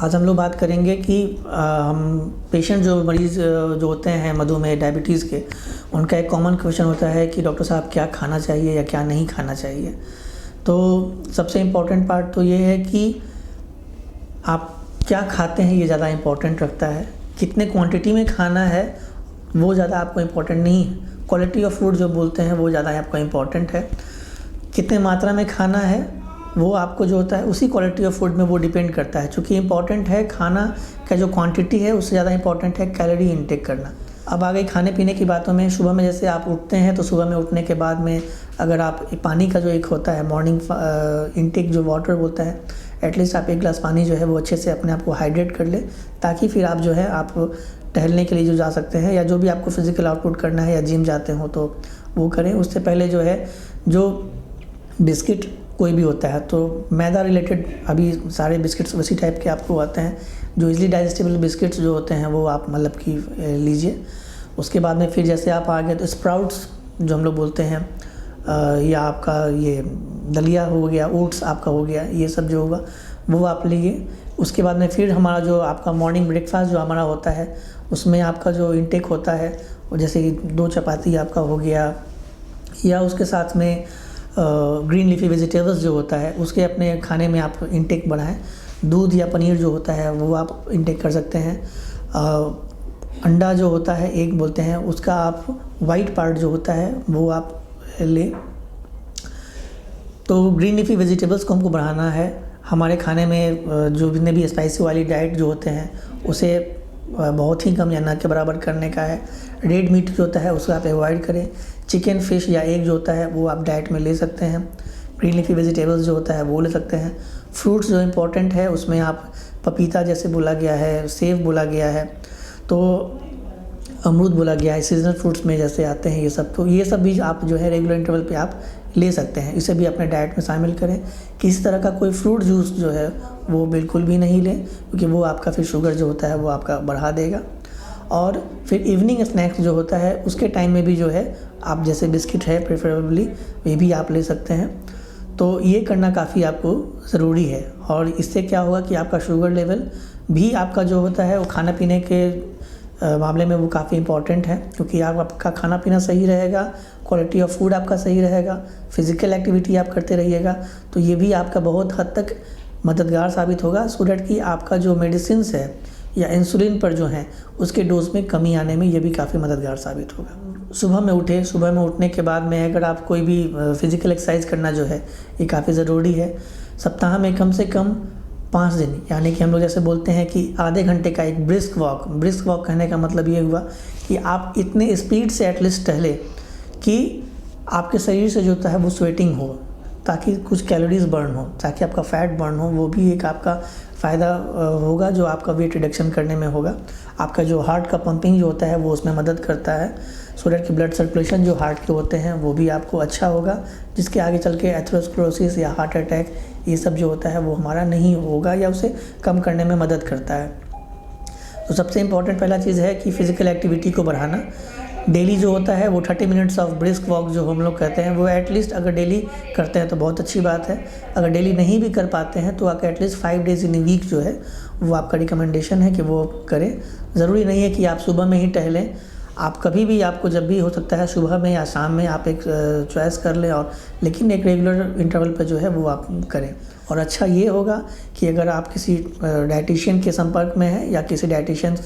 आज हम लोग बात करेंगे कि हम पेशेंट जो मरीज़ जो होते हैं मधुमेह डायबिटीज़ के, उनका एक कॉमन क्वेश्चन होता है कि डॉक्टर साहब क्या खाना चाहिए या क्या नहीं खाना चाहिए। तो सबसे इम्पॉर्टेंट पार्ट तो ये है कि आप क्या खाते हैं, ये ज़्यादा इम्पॉर्टेंट रखता है। कितने क्वांटिटी में खाना है वो ज़्यादा आपको इम्पॉर्टेंट नहीं है। क्वालिटी ऑफ फूड जो बोलते हैं वो ज़्यादा आपको इम्पॉर्टेंट है। कितने मात्रा में खाना है वो आपको जो होता है उसी क्वालिटी ऑफ फूड में वो डिपेंड करता है। चूँकि इम्पॉर्टेंट है खाना का जो क्वांटिटी है, उससे ज़्यादा इम्पॉर्टेंट है कैलोरी इनटेक करना। अब आ गई खाने पीने की बातों में। सुबह में जैसे आप उठते हैं तो सुबह में उठने के बाद में अगर आप पानी का जो एक होता है मॉर्निंग इनटेक जो वाटर बोलता है, एटलीस्ट आप 1 गिलास पानी जो है वो अच्छे से अपने आप को हाइड्रेट कर ले, ताकि फिर आप जो है आप टहलने के लिए जो जा सकते हैं या जो भी आपको फिज़िकल आउटपुट करना है या जिम जाते हो तो वो करें। उससे पहले जो है जो बिस्किट कोई भी होता है, तो मैदा रिलेटेड अभी सारे बिस्किट्स उसी टाइप के आपको आते हैं। जो इजीली डाइजेस्टेबल बिस्किट्स जो होते हैं वो आप मतलब कि लीजिए। उसके बाद में फिर जैसे आप आ गए तो स्प्राउट्स जो हम लोग बोलते हैं, या आपका ये दलिया हो गया, ओट्स आपका हो गया, ये सब जो होगा वो आप लीजिए। उसके बाद में फिर हमारा जो आपका मॉर्निंग ब्रेकफास्ट जो हमारा होता है, उसमें आपका जो इनटेक होता है वो जैसे कि 2 चपाती आपका हो गया, या उसके साथ में ग्रीन लीफी वेजिटेबल्स जो होता है उसके अपने खाने में आप इनटेक बढ़ाएं। दूध या पनीर जो होता है वो आप इनटेक कर सकते हैं। अंडा जो होता है एग बोलते हैं, उसका आप वाइट पार्ट जो होता है वो आप लें। तो ग्रीन लीफी वेजिटेबल्स को हमको बढ़ाना है हमारे खाने में। जो जितने भी स्पाइसी वाली डाइट जो होते हैं उसे बहुत ही कम या ना के बराबर करने का है। रेड मीट जो होता है उसको आप अवॉइड करें। चिकन, फिश या एग जो होता है वो आप डाइट में ले सकते हैं। ग्रीन लीफी वेजिटेबल्स जो होता है वो ले सकते हैं। फ्रूट्स जो इम्पोर्टेंट है उसमें आप पपीता जैसे बोला गया है, सेब बोला गया है, तो अमरूद बोला गया है, सीजनल फ्रूट्स में जैसे आते हैं ये सब। तो ये सब भी आप जो है रेगुलर इंटरवल पे आप ले सकते हैं। इसे भी अपने डाइट में शामिल करें। किसी तरह का कोई फ्रूट जूस जो है वो बिल्कुल भी नहीं लें, क्योंकि वो आपका फिर शुगर जो होता है वो आपका बढ़ा देगा। और फिर इवनिंग स्नैक्स जो होता है उसके टाइम में भी जो है आप जैसे बिस्किट है प्रेफरेबली वे भी आप ले सकते हैं। तो ये करना काफ़ी आपको ज़रूरी है। और इससे क्या होगा कि आपका शुगर लेवल भी आपका जो होता है वो खाना पीने के मामले में वो काफ़ी इम्पॉर्टेंट है, क्योंकि आपका खाना पीना सही रहेगा, क्वालिटी ऑफ फूड आपका सही रहेगा, फिज़िकल एक्टिविटी आप करते रहिएगा, तो ये भी आपका बहुत हद तक मददगार साबित होगा, सो दैट कि आपका जो मेडिसिन्स है या इंसुलिन पर जो है उसके डोज में कमी आने में ये भी काफ़ी मददगार साबित होगा। सुबह में उठे, सुबह में उठने के बाद में अगर आप कोई भी फिज़िकल एक्सरसाइज करना जो है ये काफ़ी ज़रूरी है। सप्ताह में कम से कम 5 दिन, यानी कि हम लोग जैसे बोलते हैं कि आधे घंटे का एक ब्रिस्क वॉक कहने का मतलब ये हुआ कि आप इतने स्पीड से एटलीस्ट टहले कि आपके शरीर से जो होता है वो स्वेटिंग हो, ताकि कुछ कैलोरीज बर्न हो, ताकि आपका फैट बर्न हो। वो भी एक आपका फ़ायदा होगा जो आपका वेट रिडक्शन करने में होगा। आपका जो हार्ट का पंपिंग जो होता है वो उसमें मदद करता है, सो दैट कि ब्लड सर्कुलेशन जो हार्ट के होते हैं वो भी आपको अच्छा होगा, जिसके आगे चल के एथेरोस्क्लेरोसिस या हार्ट अटैक ये सब जो होता है वो हमारा नहीं होगा या उसे कम करने में मदद करता है। तो सबसे इम्पॉर्टेंट पहला चीज़ है कि फ़िज़िकल एक्टिविटी को बढ़ाना। डेली जो होता है वो 30 मिनट्स ऑफ ब्रिस्क वॉक जो हम लोग कहते हैं वो एटलीस्ट अगर डेली करते हैं तो बहुत अच्छी बात है। अगर डेली नहीं भी कर पाते हैं तो आपका at least 5 days in a week जो है वो आपका रिकमेंडेशन है कि वो करें। ज़रूरी नहीं है कि आप सुबह में ही टहलें, आप कभी भी, आपको जब भी हो सकता है सुबह में या शाम में आप एक चॉइस कर लें, और लेकिन एक रेगुलर इंटरवल पर जो है वो आप करें। और अच्छा ये होगा कि अगर आप किसी डाइटिशियन के संपर्क में हैं या किसी डाइटिशियन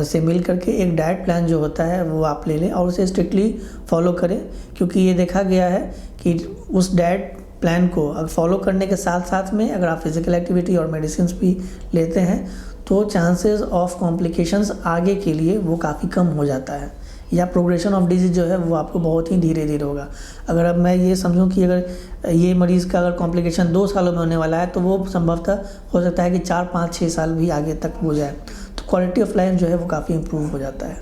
से मिल करके एक डाइट प्लान जो होता है वो आप ले लें और उसे स्ट्रिक्टली फॉलो करें, क्योंकि ये देखा गया है कि उस डाइट प्लान को अगर फॉलो करने के साथ साथ में अगर आप फिज़िकल एक्टिविटी और मेडिसिन्स भी लेते हैं तो चांसेस ऑफ कॉम्प्लिकेशंस आगे के लिए वो काफ़ी कम हो जाता है, या प्रोग्रेशन ऑफ डिजीज़ जो है वो आपको बहुत ही धीरे धीरे होगा। अगर अब मैं ये समझूं कि अगर ये मरीज़ का अगर कॉम्प्लिकेशन 2 सालों में होने वाला है तो वो संभवतः हो सकता है कि 4, 5, 6 साल भी आगे तक हो जाए। तो क्वालिटी ऑफ लाइफ जो है वो काफ़ी इम्प्रूव हो जाता है।